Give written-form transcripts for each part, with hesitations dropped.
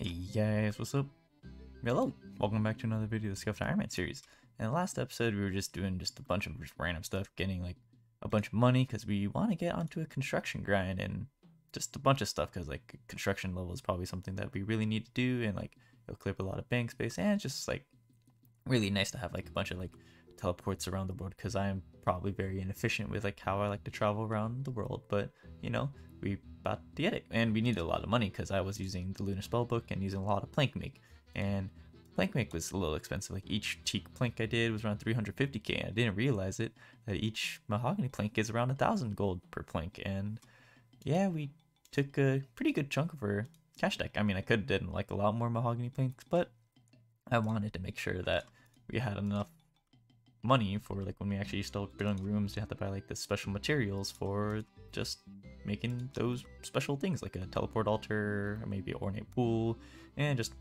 Hey guys, what's up? Hello, welcome back to another video of the Scuffed Iron Man series. In the last episode, we were just doing a bunch of random stuff, getting like a bunch of money because we want to get onto a construction grind and just a bunch of stuff because like construction level is probably something that we really need to do and like it'll clear up a lot of bank space and it's just like really nice to have like a bunch of like teleports around the world because I am probably very inefficient with like how I like to travel around the world, but you know, we about to get it and we needed a lot of money because I was using the lunar spellbook and using a lot of plank make, and plank make was a little expensive. Like each teak plank I did was around 350k and I didn't realize it that each mahogany plank is around 1,000 gold per plank. And yeah, we took a pretty good chunk of our cash deck. I mean, I could have done like a lot more mahogany planks, but I wanted to make sure that we had enough money for like when we actually start building rooms. You have to buy like the special materials for just making those special things like a teleport altar or maybe an ornate pool and just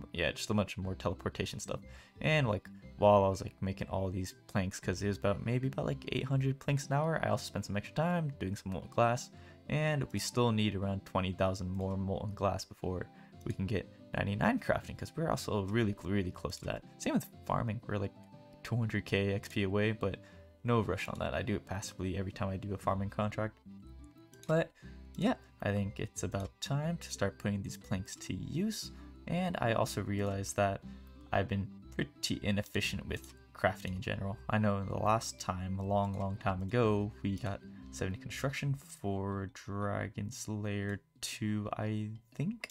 a bunch more teleportation stuff. And like while I was like making all these planks, because it was about like 800 planks an hour, I also spent some extra time doing some molten glass, and we still need around 20,000 more molten glass before we can get 99 crafting, because we're also really close to that. Same with farming, we're like 200k XP away, but no rush on that. I do it passively every time I do a farming contract. But yeah, I think it's about time to start putting these planks to use. And I also realized that I've been pretty inefficient with crafting in general. I know the last time, a long time ago, we got 70 construction for Dragon Slayer 2, I think,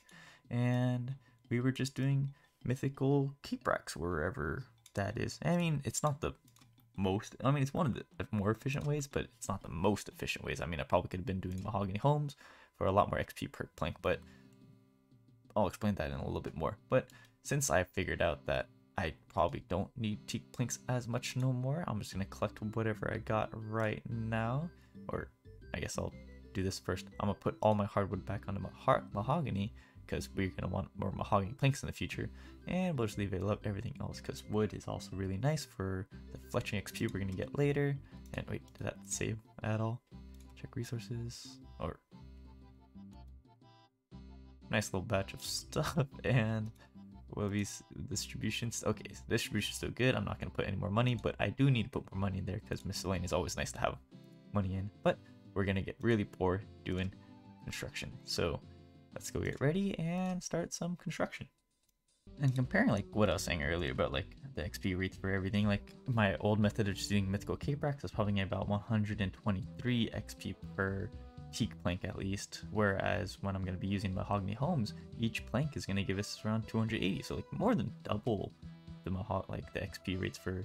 and we were just doing mythical keep racks wherever that is. I mean, it's not the most, I mean, it's one of the more efficient ways, but it's not the most efficient ways. I mean, I probably could have been doing mahogany homes for a lot more XP per plank, but I'll explain that in a little bit more. But since I figured out that I probably don't need teak planks as much no more, I'm just gonna collect whatever I got right now. Or I guess I'll do this first. I'm gonna put all my hardwood back onto my mahogany, because we're going to want more mahogany planks in the future, and we'll just leave everything else because wood is also really nice for the fletching XP we're going to get later. And wait, did that save at all? Check resources, or nice little batch of stuff. And will these distributions, okay, so distribution's still good. I'm not going to put any more money, but I do need to put more money in there because miscellaneous is always nice to have money in, but we're going to get really poor doing construction, so let's go get ready and start some construction. And comparing like what I was saying earlier about like the XP rates for everything, like my old method of just doing mythical cape racks was probably about 123 XP per teak plank at least, whereas when I'm going to be using mahogany homes, each plank is going to give us around 280, so like more than double the the XP rates for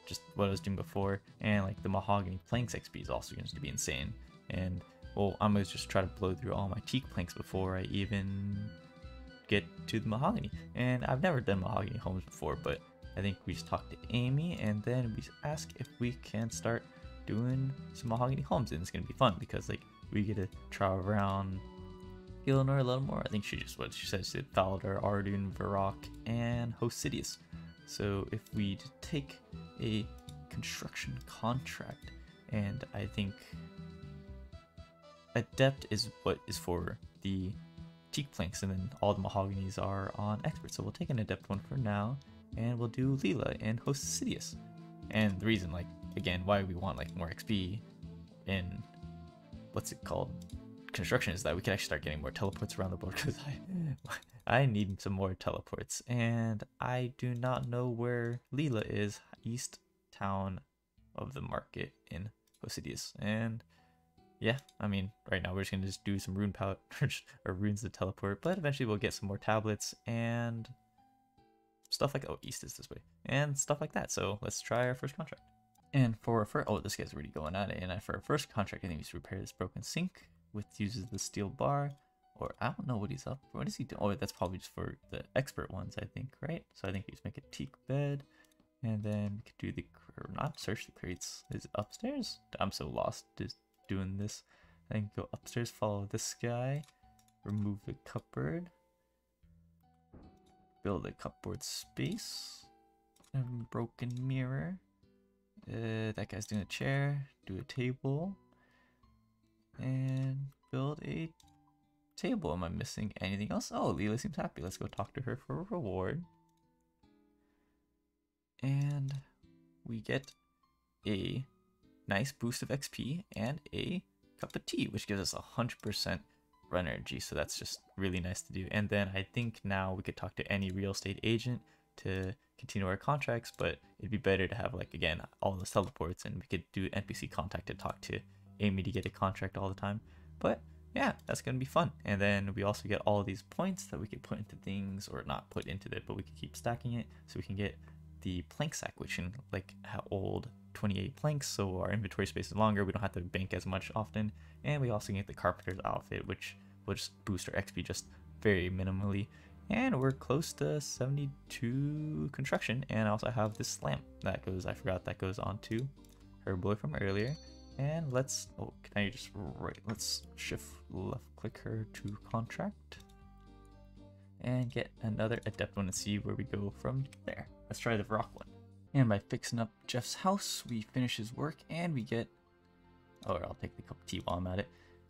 just what I was doing before. And like the mahogany planks XP is also going to be insane. And well, I'm going to just try to blow through all my teak planks before I even get to the mahogany. And I've never done mahogany homes before, but I think we just talk to Amy and then we ask if we can start doing some mahogany homes. And it's going to be fun because like we get to travel around Gilnor a little more. I think what she said, she said Faladar, Ardun, Varrock, and Hosidius. So if we take a construction contract, and I think Adept is what is for the teak planks, and then all the mahoganies are on expert. So we'll take an adept one for now, and we'll do Leela and Hosidius. And the reason, like, again, why we want like more XP in what's it called, construction, is that we can actually start getting more teleports around the board, because I need some more teleports, and I do not know where Leela is. East town of the market in Hosidius. And yeah, I mean, right now we're just gonna do some rune palette or runes to teleport, but eventually we'll get some more tablets and stuff like, oh, east is this way, and stuff like that. So let's try our first contract. And for oh, this guy's already going at it. And for our first contract, I think we should repair this broken sink, which uses the steel bar, or I don't know what he's up for. What is he doing? Oh, that's probably just for the expert ones, I think, right? So I think we just make a teak bed, and then we could do the, or not search the crates. Is it upstairs? I'm so lost just doing this. I think go upstairs, follow this guy, remove the cupboard, build a cupboard space, and broken mirror. That guy's doing a chair, do a table, and build a table. Am I missing anything else? Oh, Leela seems happy. Let's go talk to her for a reward. And we get a nice boost of XP and a cup of tea, which gives us 100% run energy. So that's just really nice to do. And then I think now we could talk to any real estate agent to continue our contracts, but it'd be better to have, like, again, all those teleports, and we could do NPC contact to talk to Amy to get a contract all the time. But yeah, that's gonna be fun. And then we also get all of these points that we could put into things, or not put into it, but we could keep stacking it so we can get the plank sack, which can like hold 28 planks, so our inventory space is longer. We don't have to bank as much often. And we also get the carpenter's outfit, which will just boost our XP just very minimally. And we're close to 72 construction. And I also have this lamp that goes, I forgot, that goes onto her boy from earlier. And let's, oh, can I just, right, let's shift left click her to contract and get another adept one and see where we go from there. Let's try the rock one. And by fixing up Jeff's house, we finish his work and we get, oh, I'll take the cup of tea while I'm at it.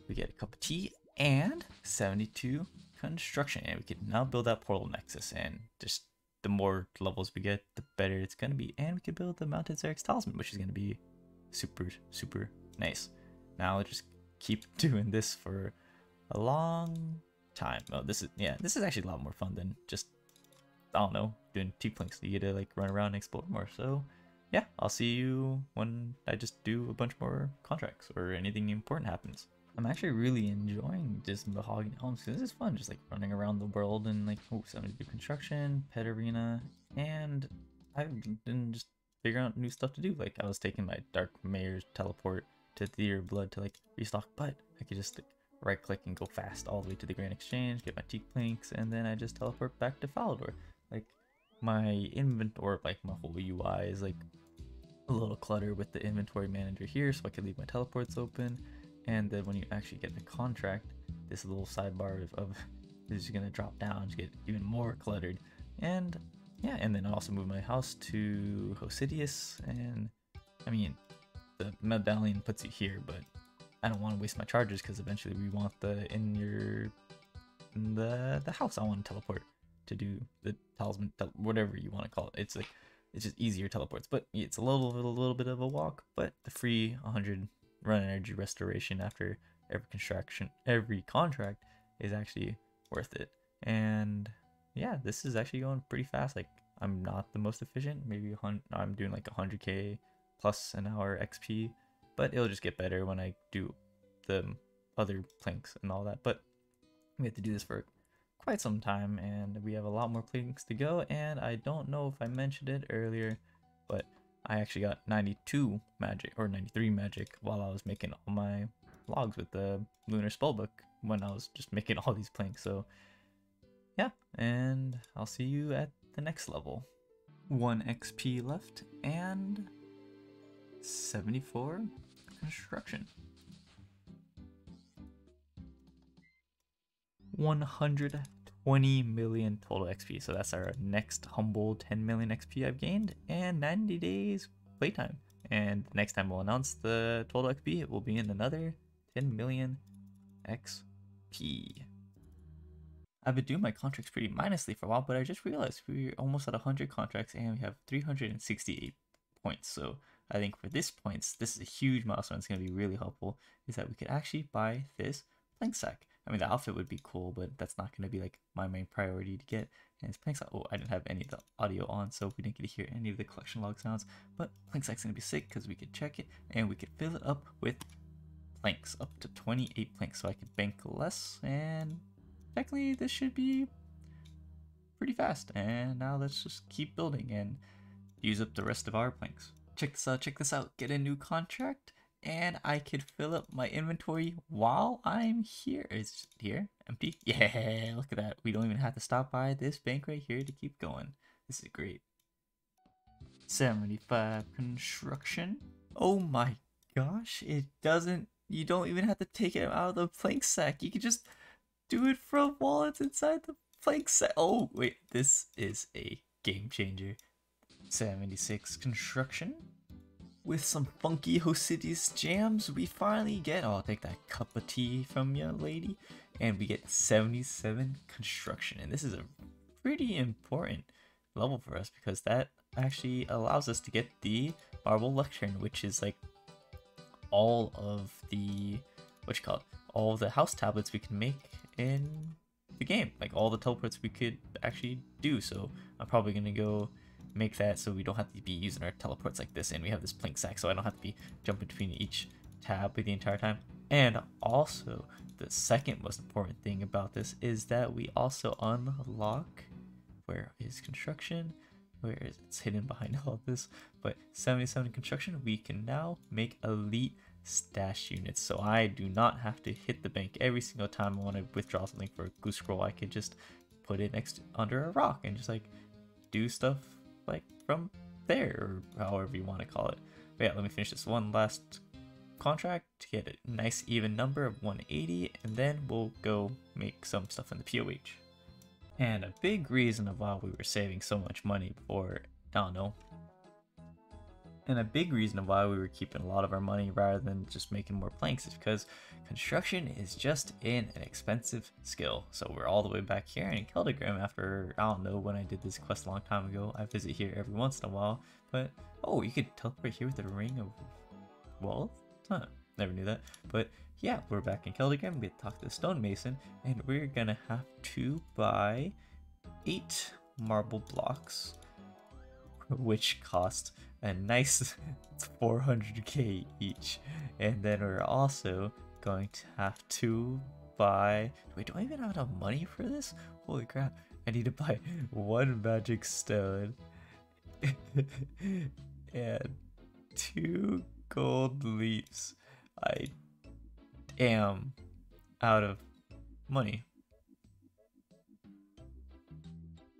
We get a cup of tea and 72 construction, and we can now build that portal nexus, and just the more levels we get, the better it's going to be. And we can build the mounted Zerix talisman, which is going to be super, super nice. Now let's just keep doing this for a long time. Oh, this is actually a lot more fun than just, I don't know, doing T-Planks. You get to like run around and explore more. So yeah, I'll see you when I just do a bunch more contracts or anything important happens. I'm actually really enjoying just Mahogany Homes because this is fun, just like running around the world and like, oh, 72 construction, pet arena, and I've been just figuring out new stuff to do. Like I was taking my Dark Mayor's teleport to Theater Blood to like restock, but I could just like right click and go fast all the way to the Grand Exchange, get my Teak Planks, and then I just teleport back to Falador. Like my inventory, like my whole UI is like a little clutter with the inventory manager here, so I can leave my teleports open. And then when you actually get the contract, this little sidebar of is going to drop down to get even more cluttered. And yeah, and then I also move my house to Hosidius, and I mean, the medallion puts you here, but I don't want to waste my charges because eventually we want the house I want to teleport to do the talisman, whatever you want to call it. It's like, it's just easier teleports, but it's a little bit of a walk, but the free 100 run energy restoration after every contract is actually worth it. And yeah, this is actually going pretty fast. Like I'm not the most efficient, maybe I'm doing like 100k plus an hour XP, but it'll just get better when I do the other planks and all that. But we have to do this for quite some time, and we have a lot more planks to go. And I don't know if I mentioned it earlier, but I actually got 92 magic or 93 magic while I was making all my logs with the Lunar Spellbook when I was just making all these planks. So yeah, and I'll see you at the next level. 1 XP left and 74 construction. 120 million total XP, so that's our next humble 10 million XP I've gained, and 90 days playtime. And next time we'll announce the total XP, it will be in another 10 million XP. I've been doing my contracts pretty minusly for a while, but I just realized we're almost at 100 contracts and we have 368 points. So I think for this points, this is a huge milestone. It's going to be really helpful, is that we could actually buy this plank sack. I mean, the outfit would be cool, but that's not going to be like my main priority to get. And it's plank sack. Oh, I didn't have any of the audio on, so we didn't get to hear any of the collection log sounds. But plank sack's going to be sick because we could check it and we could fill it up with planks, up to 28 planks, so I could bank less. And technically, this should be pretty fast. And now let's just keep building and use up the rest of our planks. Check this out. Get a new contract, and I could fill up my inventory while I'm here. Is it here? Empty? Yeah, look at that. We don't even have to stop by this bank right here to keep going. This is great. 75 construction. Oh my gosh, it doesn't, you don't even have to take it out of the plank sack. You can just do it from while it's inside the plank sack. Oh wait, this is a game changer. 76 construction. With some funky Hosidius jams, we finally get, oh, I'll take that cup of tea from you, lady. and we get 77 construction. And this is a pretty important level for us because that actually allows us to get the marble lectern, which is like all of the all the house tablets we can make in the game, like all the teleports we could actually do. So I'm probably gonna go make that so we don't have to be using our teleports like this, and we have this plank sack so I don't have to be jumping between each tab the entire time. And also the second most important thing about this is that we also unlock, where is construction, where is it's hidden behind all of this, but 77 construction, we can now make elite stash units. So I do not have to hit the bank every single time I want to withdraw something for a goose scroll. I could just put it under a rock and just like do stuff like from there, or however you want to call it. But yeah, let me finish this one last contract to get a nice even number of 180, and then we'll go make some stuff in the POH. And a big reason of why we were saving so much money before, I don't know, and a big reason of why we were keeping a lot of our money rather than just making more planks is because construction is just an expensive skill. So we're all the way back here in Keldagram after, I don't know when I did this quest a long time ago. I visit here every once in a while, but oh, you could teleport here with the Ring of Wealth? Huh, never knew that. But yeah, we're back in Keldagram. We talk to the stonemason, and we're gonna have to buy 8 marble blocks, which cost a nice 400k each. And then we're also going to have to buy, wait, do I even have enough money for this? Holy crap, I need to buy 1 magic stone and 2 gold leaves. I am out of money.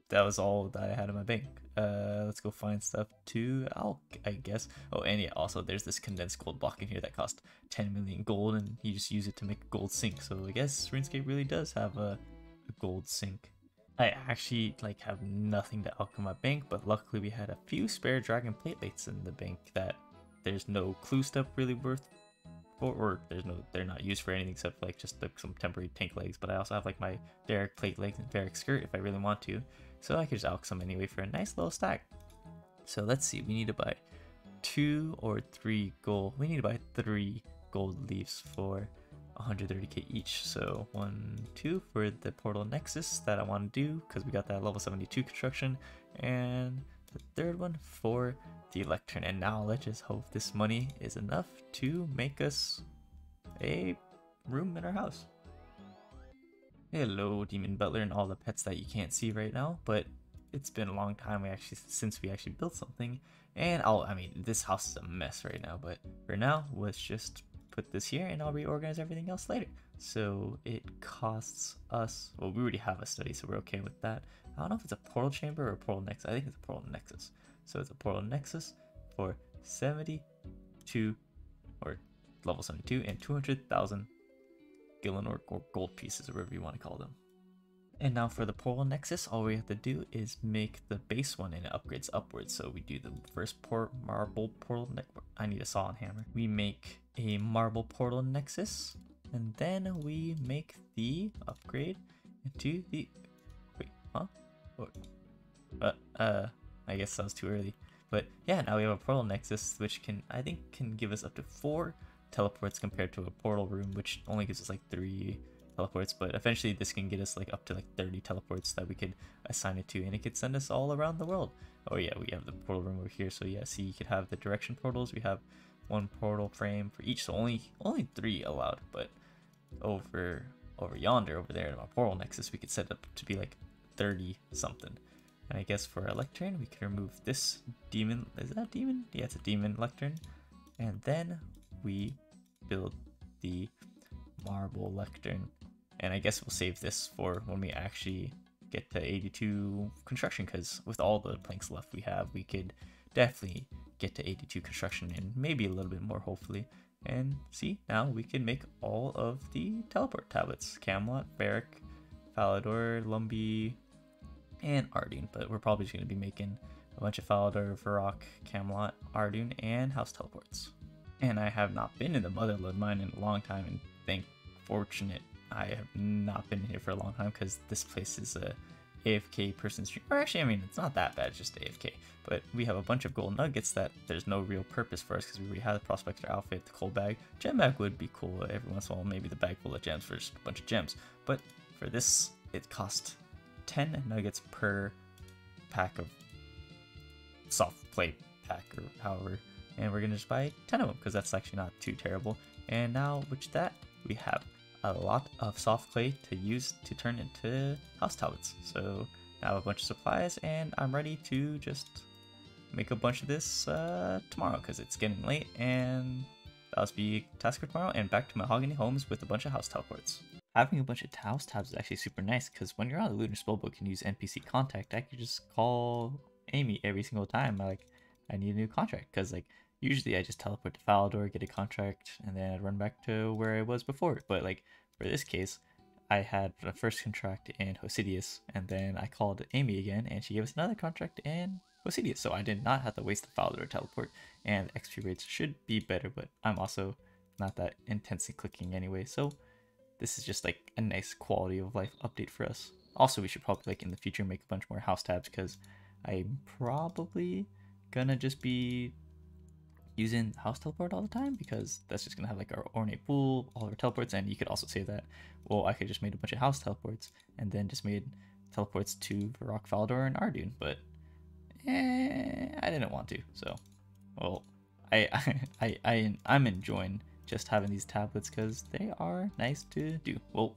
That was all that I had in my bank. Let's go find stuff to alch, I guess. Oh, and yeah, also there's this condensed gold block in here that cost 10 million gold, and you just use it to make a gold sink. So I guess RuneScape really does have a gold sink. I actually like have nothing to alch in my bank, but luckily we had a few spare dragon platelets in the bank that there's no clue stuff really worth, or they're not used for anything except like just like some temporary tank legs. But I also have like my Derek plate legs and Derek skirt if I really want to, so I could just alch some anyway for a nice little stack. So let's see, we need to buy 2 or 3 gold. We need to buy 3 gold leaves for 130k each. So 1, 2 for the portal nexus that I want to do because we got that level 72 construction, and the third one for the lectern. And now let's just hope this money is enough to make us a room in our house. Hello, Demon Butler and all the pets that you can't see right now, but it's been a long time since we actually built something. And I mean, this house is a mess right now, but for now, let's just put this here and I'll reorganize everything else later. So it costs us, well, we already have a study, so we're okay with that. I don't know if it's a portal chamber or a portal nexus. I think it's a portal nexus. So it's a portal nexus for 72, or level 72, and 200,000 Gillinor or gold pieces, or whatever you want to call them. And now for the portal nexus, all we have to do is make the base one and it upgrades upwards. So we do the first marble portal I need a saw and hammer. We make a marble portal nexus, and then we make the upgrade into the, wait, huh? I guess that was too early. But yeah, now we have a portal nexus, which I think can give us up to 4 teleports compared to a portal room, which only gives us like 3 teleports. But eventually this can get us like up to like 30 teleports that we could assign it to, and it could send us all around the world. Oh yeah, we have the portal room over here. So yeah, see, you could have the direction portals. We have 1 portal frame for each, so only 3 allowed. But over yonder, over there in our portal nexus, we could set up to be like 30 something. And I guess for our lectern, we can remove this demon. Is that demon? Yeah, it's a demon lectern. And then we build the marble lectern. And I guess we'll save this for when we actually get to 82 construction, because with all the planks left we have, we could definitely get to 82 construction and maybe a little bit more, hopefully. And see, now we can make all of the teleport tablets: Camelot, Varric, Falador, Lumby, and Ardune. But we're probably just going to be making a bunch of Falador, Varrock, Camelot, Ardune, and house teleports. And I have not been in the Motherlode mine in a long time, and I have not been here for a long time because this place is a AFK person stream. Or actually, I mean, it's not that bad, it's just AFK. But we have a bunch of gold nuggets that there's no real purpose for us because we already have the prospector outfit, the coal bag. Gem bag would be cool every once in a while, maybe the bag full of gems for just a bunch of gems. But for this, it cost 10 nuggets per pack of soft plate pack or however. And we're gonna just buy 10 of them because that's actually not too terrible. And now with that, we have a lot of soft clay to use to turn into house tablets. So I have a bunch of supplies and I'm ready to just make a bunch of this tomorrow because it's getting late, and that'll be task for tomorrow and back to Mahogany Homes with a bunch of house teleports. Having a bunch of house tabs is actually super nice because when you're on the Lunar Spellbook and use NPC contact, I could just call Amy every single time I need a new contract, because like usually I just teleport to Falador, get a contract, and then I'd run back to where I was before. But like for this case, I had the first contract in Hosidius, and then I called Amy again, and she gave us another contract in Hosidius. So I did not have to waste the Falador teleport, and XP rates should be better, but I'm also not that intensely clicking anyway. So this is just like a nice quality of life update for us. Also, we should probably like in the future make a bunch more house tabs because I'm probably gonna just be using house teleport all the time because that's just gonna have like our ornate pool, all our teleports. And you could also say that, well, I could just made a bunch of house teleports and then just made teleports to Varrock, Falador, and Ardoon, but I didn't want to. So, well, I'm enjoying just having these tablets because they are nice to do. Well,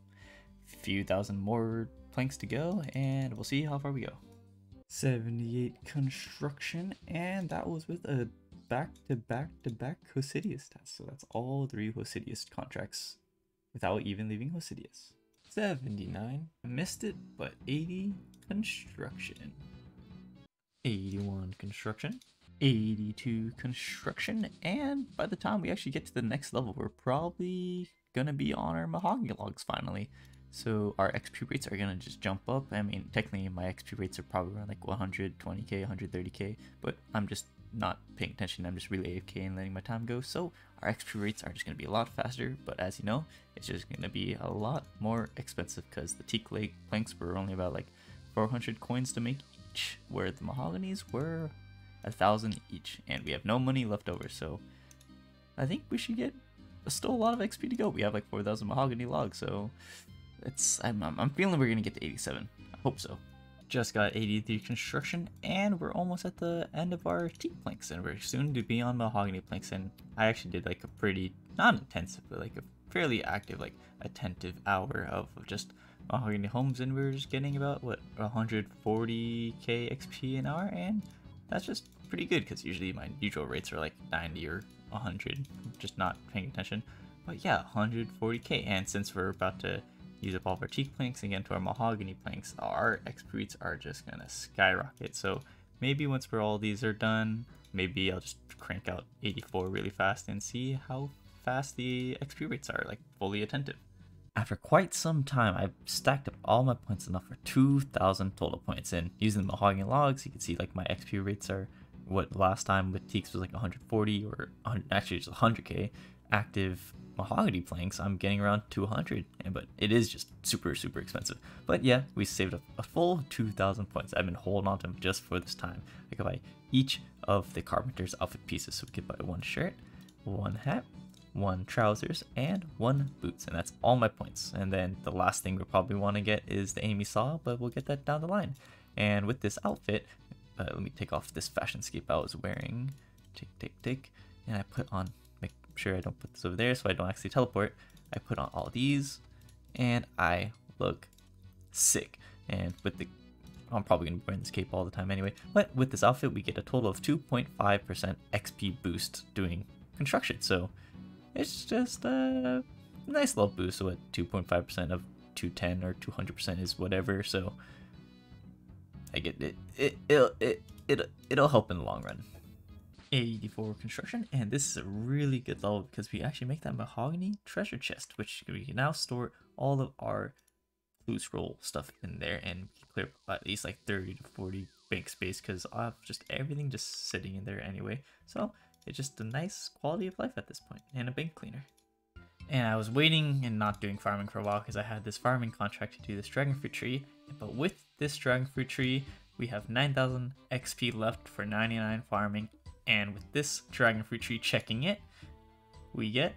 few thousand more planks to go, and we'll see how far we go. 78 construction, and that was with a back-to-back Hosidius test. So that's all 3 Hosidius contracts without even leaving Hosidius. 79, I missed it, but 80 construction. 81 construction. 82 construction, and by the time we actually get to the next level, we're probably gonna be on our mahogany logs finally. So our XP rates are gonna just jump up. I mean, technically my XP rates are probably around like 120k, 130k, but I'm just not paying attention. I'm just really AFK and letting my time go. So our XP rates are just gonna be a lot faster, but as you know, it's just gonna be a lot more expensive because the teak lake planks were only about like 400 coins to make each, where the mahoganies were 1,000 each, and we have no money left over. So I think we should get still a lot of XP to go. We have like 4,000 mahogany logs, so I'm feeling we're gonna get to 87. I hope so. Just got 83 construction, and we're almost at the end of our teak planks, and we're soon to be on mahogany planks. And I actually did like a pretty, not intensive, but like a fairly active, like attentive hour of just mahogany homes, and we're just getting about what 140k XP an hour, and that's just pretty good because usually my usual rates are like 90 or 100, just not paying attention. But yeah, 140k, and since we're about to use up all of our teak planks and get into our mahogany planks, our XP rates are just gonna skyrocket. So maybe once all these are done, maybe I'll just crank out 84 really fast and see how fast the XP rates are, like fully attentive. After quite some time, I've stacked up all my points enough for 2,000 total points, and using the mahogany logs, you can see like my XP rates are what last time with teaks was like 140 or 100, actually just 100k. Active mahogany planks, I'm getting around 200, but it is just super expensive. But yeah, we saved up a full 2,000 points. I've been holding on to them just for this time. I could buy each of the carpenter's outfit pieces, so we could buy 1 shirt, 1 hat, 1 trousers, and 1 boots, and that's all my points. And then the last thing we'll probably want to get is the Amy saw, but we'll get that down the line. And with this outfit, let me take off this fashion scape I was wearing. Take, and I put on, make sure I don't put this over there so I don't actually teleport. I put on all these, and I look sick. And with the, I'm probably gonna be wearing this cape all the time anyway. But with this outfit, we get a total of 2.5% XP boost doing construction. So it's just a nice little boost. So at 2.5% of 210 or 200% is whatever. So I get it. It'll help in the long run. 84 construction, and this is a really good level because we actually make that mahogany treasure chest, which we can now store all of our blue scroll stuff in there, and we can clear at least like 30 to 40 bank space because I have just everything just sitting in there anyway. So it's just a nice quality of life at this point, and a bank cleaner. And I was waiting and not doing farming for a while because I had this farming contract to do this dragon fruit tree. But with this dragon fruit tree, we have 9,000 XP left for 99 farming. And with this dragon fruit tree checking it, we get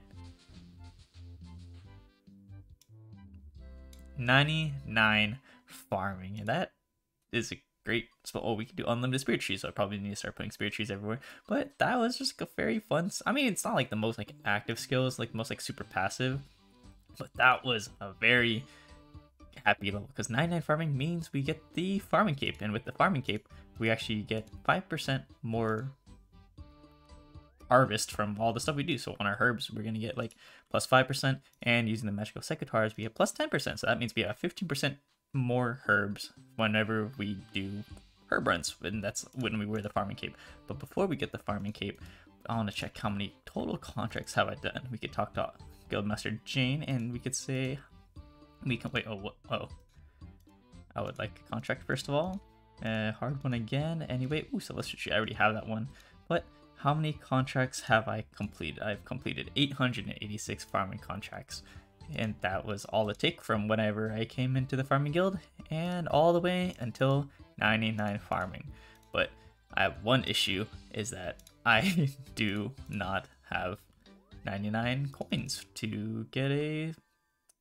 99 farming. And that is a great spot. Oh, we can do unlimited spirit trees, so I probably need to start putting spirit trees everywhere. But that was just a very fun. I mean, it's not like the most like active skills, like the most like super passive, but that was a very happy level because 99 farming means we get the farming cape, and with the farming cape, we actually get 5% more harvest from all the stuff we do. So on our herbs, we're gonna get like plus 5%, and using the magical secateurs, we get plus 10%. So that means we have 15% more herbs whenever we do herb runs, and that's when we wear the farming cape. But before we get the farming cape, I want to check how many total contracts have I done. We could talk to Guildmaster Jane, and we could say we can wait. Oh, I would like a contract first of all. Hard one again. Anyway, ooh, Celestial Tree. I already have that one. But how many contracts have I completed? I've completed 886 farming contracts. And that was all it took from whenever I came into the farming guild and all the way until 99 farming. But I have one issue, is that I do not have 99 coins to get a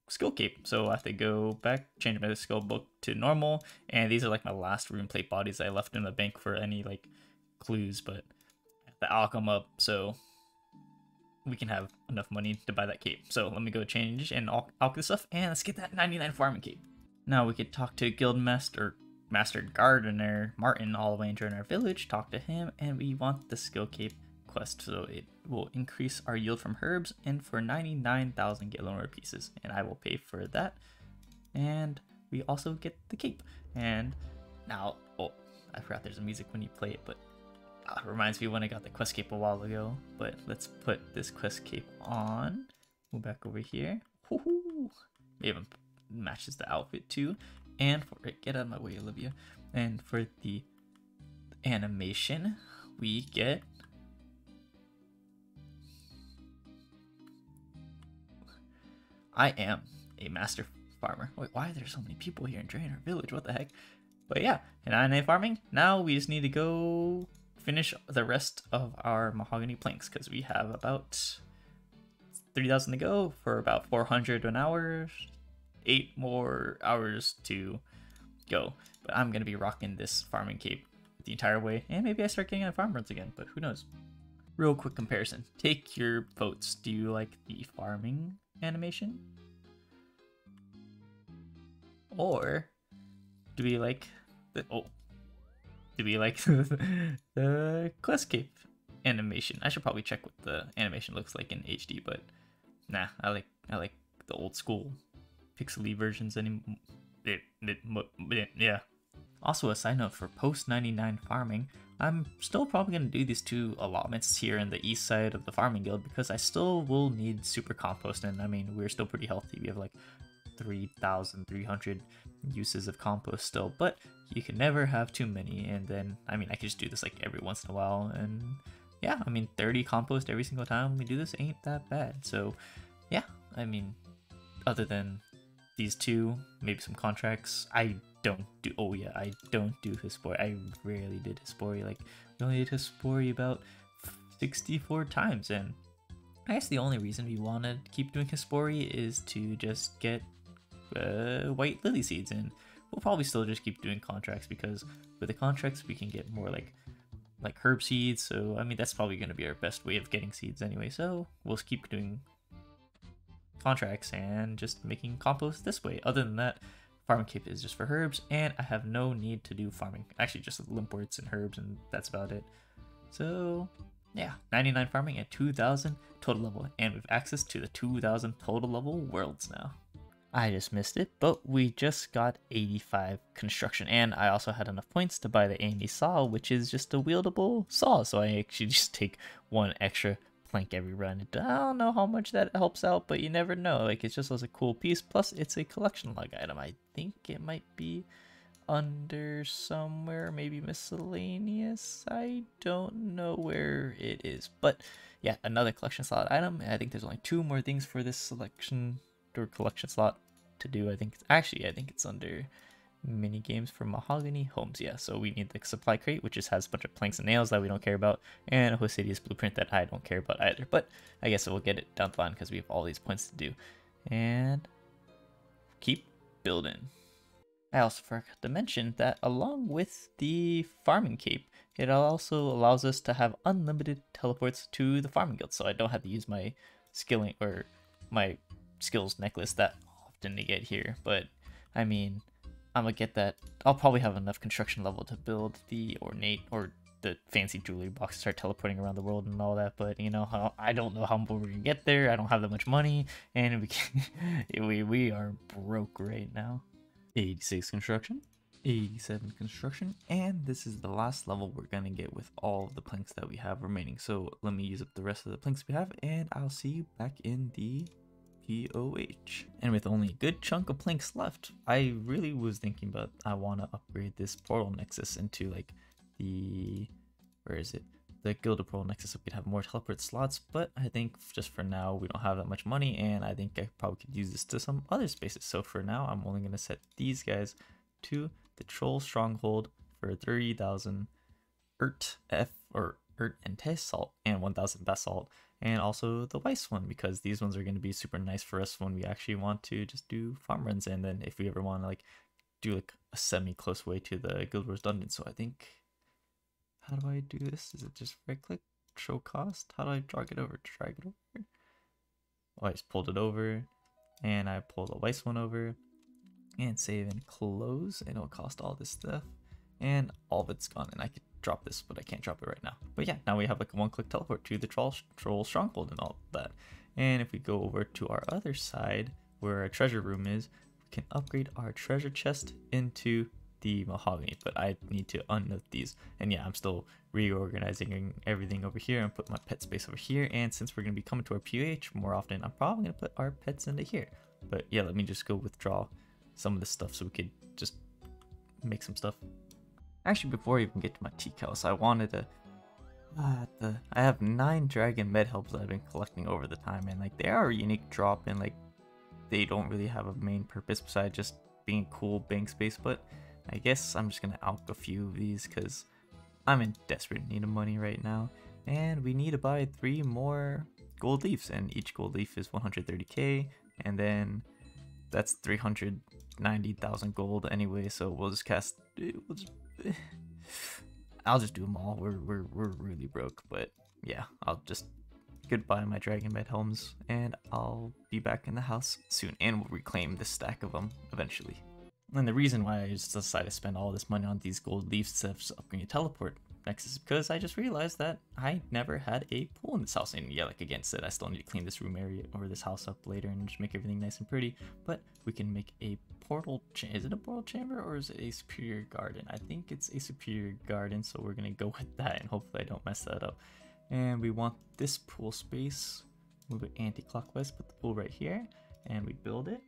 skill cape. So I have to go back, change my skill book to normal. And these are like my last rune plate bodies I left in the bank for any like clues, but I have to alch them up so we can have enough money to buy that cape. So let me go change and alch this stuff, and let's get that 99 farming cape. Now we could talk to Guildmaster Master Gardener Martin all the way into our village, talk to him, and we want the skill cape quest, so it will increase our yield from herbs and for 99,000 Gilmore pieces, and I will pay for that. And we also get the cape. And now, oh, I forgot there's a music when you play it, but reminds me when I got the quest cape a while ago. But let's put this quest cape on. Move back over here. Woohoo! It even matches the outfit too. And for it, get out of my way, Olivia. And for the animation, we get I am a master farmer. Wait, why are there so many people here in Draenor Village? What the heck? But yeah, in anime farming, now we just need to go finish the rest of our mahogany planks because we have about 3,000 to go for about 400 an hour. 8 more hours to go. But I'm going to be rocking this farming cape the entire way, and maybe I start getting on farm runs again, but who knows. Real quick comparison. Take your votes. Do you like the farming animation? Or do we like the the quest cape animation? I should probably check what the animation looks like in HD, but nah, I like the old school pixely versions anymore. Yeah. Also, a side note for post 99 farming, I'm still probably going to do these 2 allotments here in the east side of the farming guild because I still will need super compost, and I mean, we're still pretty healthy. We have like 3,300 uses of compost still, but you can never have too many. And then, I mean, I could just do this like every once in a while, and yeah, I mean, 30 compost every single time we do this ain't that bad. So yeah, I mean, other than these 2, maybe some contracts, I don't do Hispori. I rarely did Hispori. Like, we only did Hispori about 64 times, and I guess the only reason we want to keep doing Hispori is to just get white lily seeds, and we'll probably still just keep doing contracts because with the contracts we can get more like herb seeds. So I mean, that's probably going to be our best way of getting seeds anyway, so we'll keep doing contracts and just making compost this way. Other than that, farming cape is just for herbs, and I have no need to do farming. Actually, just limpworts and herbs, and that's about it. So yeah, 99 farming at 2,000 total level, and we have access to the 2,000 total level worlds now. I just missed it, but we just got 85 construction, and I also had enough points to buy the AMD saw, which is just a wieldable saw, so I actually just take 1 extra plank every run. I don't know how much that helps out, but you never know. Like, it's just as a cool piece, plus it's a collection log item. I think it might be under somewhere, maybe miscellaneous. I don't know where it is, but yeah, another collection slot item. I think there's only 2 more things for this selection or collection slot to do. I think it's under mini games for mahogany homes. Yeah, so we need the supply crate, which just has a bunch of planks and nails that we don't care about, and a Hosidius blueprint that I don't care about either, but I guess we'll get it down the line because we have all these points to do. And keep building. I also forgot to mention that along with the farming cape, it also allows us to have unlimited teleports to the farming guild, so I don't have to use my skilling or my skills necklace that often to get here. But I mean, I'm gonna get that. I'll probably have enough construction level to build the ornate or the fancy jewelry box to start teleporting around the world and all that, but you know, I don't know how we're gonna get there. I don't have that much money, and we are broke right now. 86 construction, 87 construction, and this is the last level we're gonna get with all of the planks that we have remaining. So let me use up the rest of the planks we have, and I'll see you back in the POH. And with only a good chunk of planks left, I really was thinking about I want to upgrade this portal nexus into like the, where is it? The Gilded Portal Nexus, so we could have more teleport slots, but I think just for now we don't have that much money, and I think I probably could use this to some other spaces. So for now I'm only going to set these guys to the Troll Stronghold for 30,000 Ert and Test Salt and 1,000 Basalt, and also the Weiss one, because these ones are going to be super nice for us when we actually want to just do farm runs, and then if we ever want to like do like a semi-close way to the Guild Wars dungeon. So I think, how do I do this? Is it just right click, show cost? How do I drag it over? Oh, I just pulled it over, and I pull the Weiss one over, and save and close, and it'll cost all this stuff, and all of it's gone, and I could drop this, but I can't drop it right now. But yeah, now we have like a 1-click teleport to the Troll Stronghold and all that. And if we go over to our other side, where our treasure room is, we can upgrade our treasure chest into the mahogany, but I need to unnote these. And yeah, I'm still reorganizing everything over here and put my pet space over here. And since we're going to be coming to our POH more often, I'm probably going to put our pets into here. But yeah, let me just go withdraw some of this stuff so we could just make some stuff. Actually, before I even get to my teak house, I wanted to I have 9 dragon med helps that I've been collecting over the time, and like they are a unique drop, and like they don't really have a main purpose besides just being cool bank space. But I guess I'm just gonna alch a few of these because I'm in desperate need of money right now, and we need to buy 3 more gold leaves, and each gold leaf is 130k, and then that's 390,000 gold anyway. So we'll just cast. I'll just do them all. We're really broke, but yeah, I'll just goodbye my dragon med helms, and I'll be back in the house soon, and we'll reclaim this stack of them eventually. And the reason why I just decided to spend all this money on these gold leaves instead of upgrading a teleport nexus is because I just realized that I never had a pool in this house. And yeah, like again said, I still need to clean this room area or this house up later and just make everything nice and pretty. But we can make a portal. Is it a portal chamber or is it a superior garden? I think it's a superior garden, so we're gonna go with that, and hopefully I don't mess that up. And we want this pool space. Move it anti-clockwise. Put the pool right here, and we build it.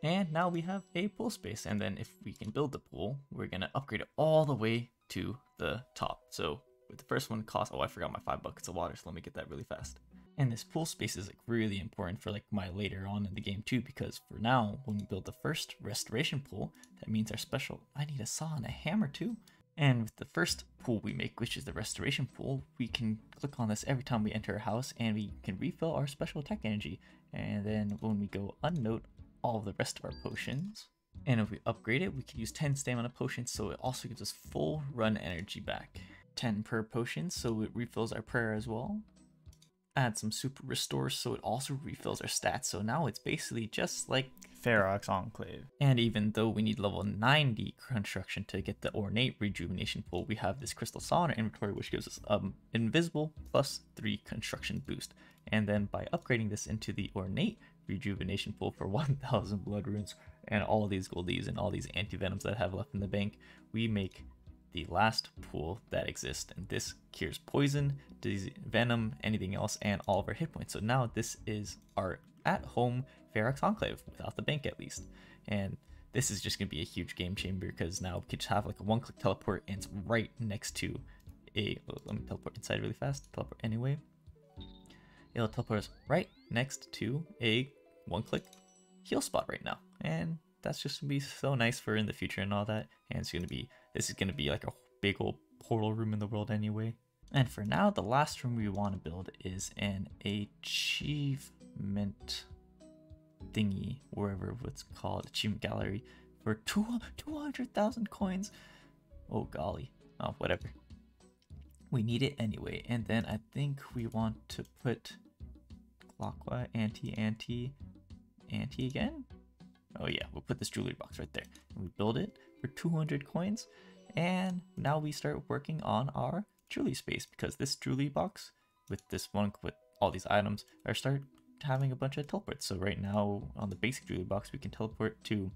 And now we have a pool space, and then if we can build the pool, we're gonna upgrade it all the way to the top. So with the first one cost, oh, I forgot my 5 buckets of water, so let me get that really fast. And this pool space is like really important for like my later on in the game too, because for now, when we build the first restoration pool, that means our special, I need a saw and a hammer too. And with the first pool we make, which is the restoration pool, we can click on this every time we enter a house, and we can refill our special attack energy. And then when we go unnote all of the rest of our potions, and if we upgrade it, we can use 10 stamina potions, so it also gives us full run energy back. 10 per potion, so it refills our prayer as well. Add some super restores, so it also refills our stats, so now it's basically just like Ferox Enclave. And even though we need level 90 construction to get the ornate rejuvenation pool, we have this crystal saw in our inventory, which gives us invisible plus 3 construction boost. And then by upgrading this into the ornate rejuvenation pool for 1,000 blood runes and all these gold leaves and all these anti-venoms that I have left in the bank, we make the last pool that exists, and this cures poison, disease, venom, anything else, and all of our hit points. So now this is our at-home Ferox Enclave, without the bank at least. And this is just going to be a huge game changer because now we could just have like a one-click teleport and it's right next to a, let me teleport inside really fast, teleport anyway. It'll teleport us right next to a one-click heal spot right now. And that's just going to be so nice for in the future and all that. And it's going to be, this is going to be like a big old portal room in the world anyway. And for now, the last room we want to build is an achievement thingy, wherever it's called, achievement gallery, for 200,000 coins. Oh golly, oh whatever. We need it anyway. And then I think we want to put clockwise, anti again. Oh yeah, we'll put this jewelry box right there. And we build it for 200 coins. And now we start working on our jewelry space, because this jewelry box with this one, with all these items, are start having a bunch of teleports. So right now on the basic jewelry box, we can teleport to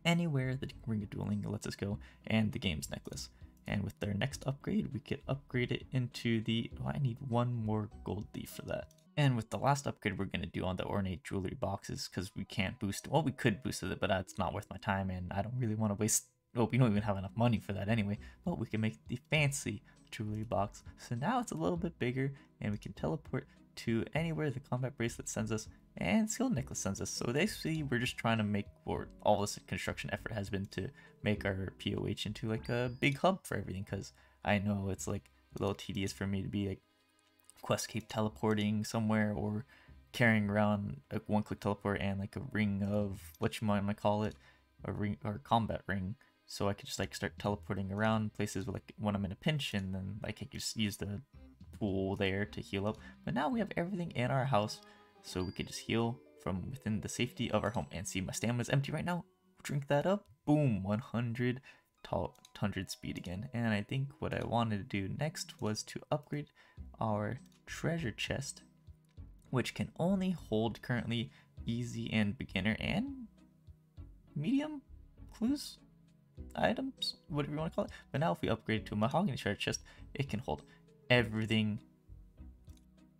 anywhere the Ring of Dueling lets us go, and the games necklace. And with their next upgrade, we could upgrade it into the, oh, I need one more gold leaf for that. And with the last upgrade we're going to do on the ornate jewelry boxes, because we can't boost, well, we could boost it, but it's not worth my time, and I don't really want to waste, well, we don't even have enough money for that anyway. But we can make the fancy jewelry box, so now it's a little bit bigger, and we can teleport to anywhere the combat bracelet sends us and skill necklace sends us. So basically we're just trying to make, or all this construction effort has been to make our POH into like a big hub for everything, because I know it's like a little tedious for me to be like quest keep teleporting somewhere or carrying around a one-click teleport and like a ring of, what you might call it, a ring or combat ring. So I could just like start teleporting around places with, like, when I'm in a pinch, and then like I could just use the pool there to heal up. But now we have everything in our house, so we could just heal from within the safety of our home. And see, my stamina's empty right now. Drink that up. Boom, 100 speed again. And I think what I wanted to do next was to upgrade our treasure chest, which can only hold currently easy and beginner and medium clues, items, whatever you want to call it. But now if we upgrade to a mahogany treasure chest, it can hold everything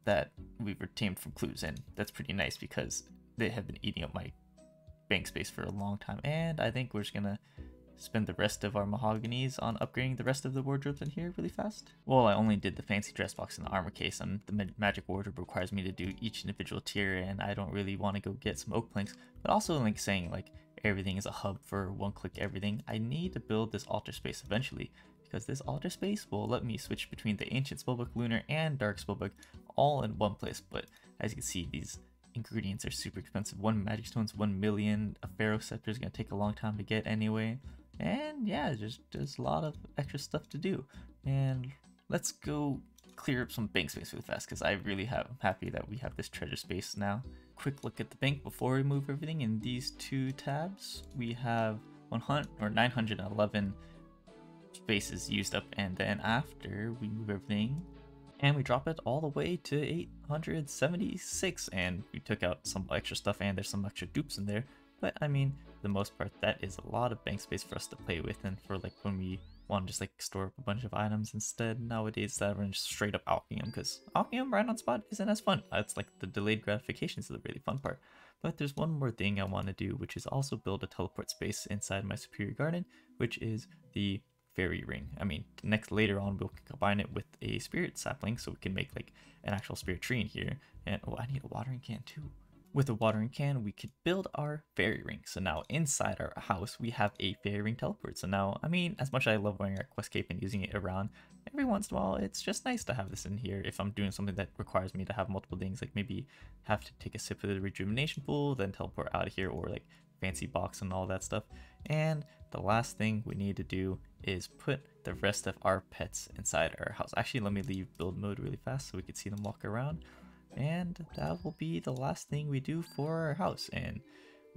that we've retained from clues, and that's pretty nice because they have been eating up my bank space for a long time. And I think we're just gonna spend the rest of our mahoganies on upgrading the rest of the wardrobes in here really fast. Well, I only did the fancy dress box and the armor case, and the magic wardrobe requires me to do each individual tier, and I don't really want to go get some oak planks. But also, like saying like everything is a hub for one-click everything, I need to build this altar space eventually, because this altar space will let me switch between the ancient spellbook, lunar, and dark spellbook all in one place. But as you can see, these ingredients are super expensive. 1 magic stone's 1 million, a pharaoh scepter is going to take a long time to get anyway. And yeah, there's a lot of extra stuff to do. And let's go clear up some bank space really fast, because I'm happy that we have this treasure space now. Quick look at the bank before we move everything. In these two tabs, we have 911 spaces used up, and then after we move everything and we drop it all the way to 876, and we took out some extra stuff, and there's some extra dupes in there. But I mean, for the most part, that is a lot of bank space for us to play with, and for like when we want to just like store up a bunch of items instead nowadays, that we're just straight up alchemium, because alchemium right on spot isn't as fun. It's like the delayed gratification is the really fun part. But there's one more thing I want to do, which is also build a teleport space inside my superior garden, which is the fairy ring. I mean, later on we'll combine it with a spirit sapling, so we can make like an actual spirit tree in here. And oh, I need a watering can too. With a watering can, we could build our fairy ring. So now inside our house, we have a fairy ring teleport. So now, I mean, as much as I love wearing our quest cape and using it around, every once in a while, it's just nice to have this in here if I'm doing something that requires me to have multiple things, like maybe have to take a sip of the rejuvenation pool, then teleport out of here, or like fancy box and all that stuff. And the last thing we need to do is put the rest of our pets inside our house. Actually, let me leave build mode really fast so we can see them walk around. And that will be the last thing we do for our house. And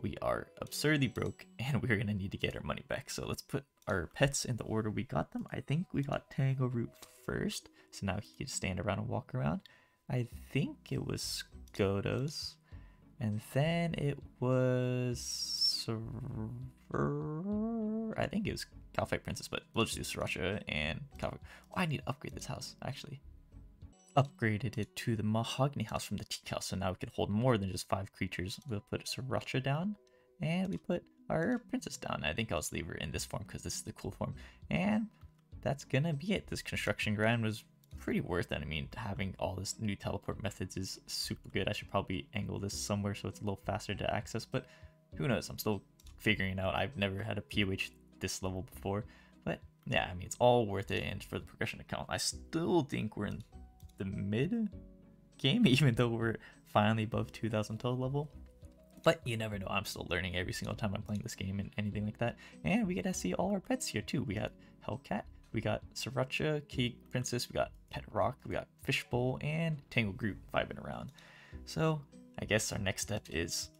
we are absurdly broke, and we're gonna need to get our money back. So let's put our pets in the order we got them. I think we got Tango Root first, so now he can stand around and walk around. I think it was Skodos, and then it was I think it was Calfight Princess, but we'll just do Sriracha and Calfight. Oh, I need to upgrade this house actually. Upgraded it to the mahogany house from the teak house, so now we can hold more than just 5 creatures. We'll put a Sriracha down, and we put our princess down. I think I'll just leave her in this form because this is the cool form. And that's gonna be it. This construction grind was pretty worth it. I mean, having all this new teleport methods is super good. I should probably angle this somewhere so it's a little faster to access, but who knows? I'm still figuring it out. I've never had a POH this level before, but yeah, I mean, it's all worth it. And for the progression account, I still think we're in the mid game, even though we're finally above 2012 level. But you never know. I'm still learning every single time I'm playing this game and anything like that. And we get to see all our pets here too. We got Hellcat, we got Sriracha, Cake Princess, we got Pet Rock, we got Fishbowl, and Tangle Group vibing around. So I guess our next step is,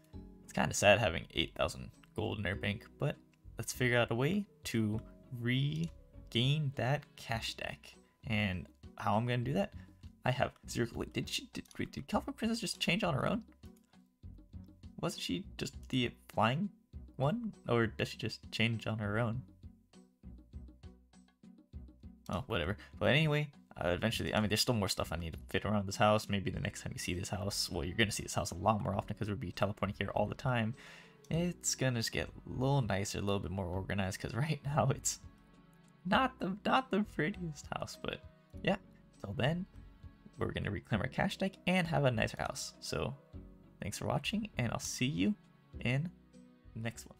it's kind of sad having 8,000 gold in our bank, but let's figure out a way to regain that cash stack. And how I'm gonna do that? I have zero. Wait, did Calvin Princess just change on her own? Wasn't she just the flying one? Or does she just change on her own? Oh, whatever. But anyway, eventually, I mean, there's still more stuff I need to fit around this house. Maybe the next time you see this house, well, you're going to see this house a lot more often because we'll be teleporting here all the time. It's going to just get a little nicer, a little bit more organized, because right now it's not the prettiest house. But yeah, till then, we're going to reclaim our cash stack and have a nicer house. So thanks for watching, and I'll see you in the next one.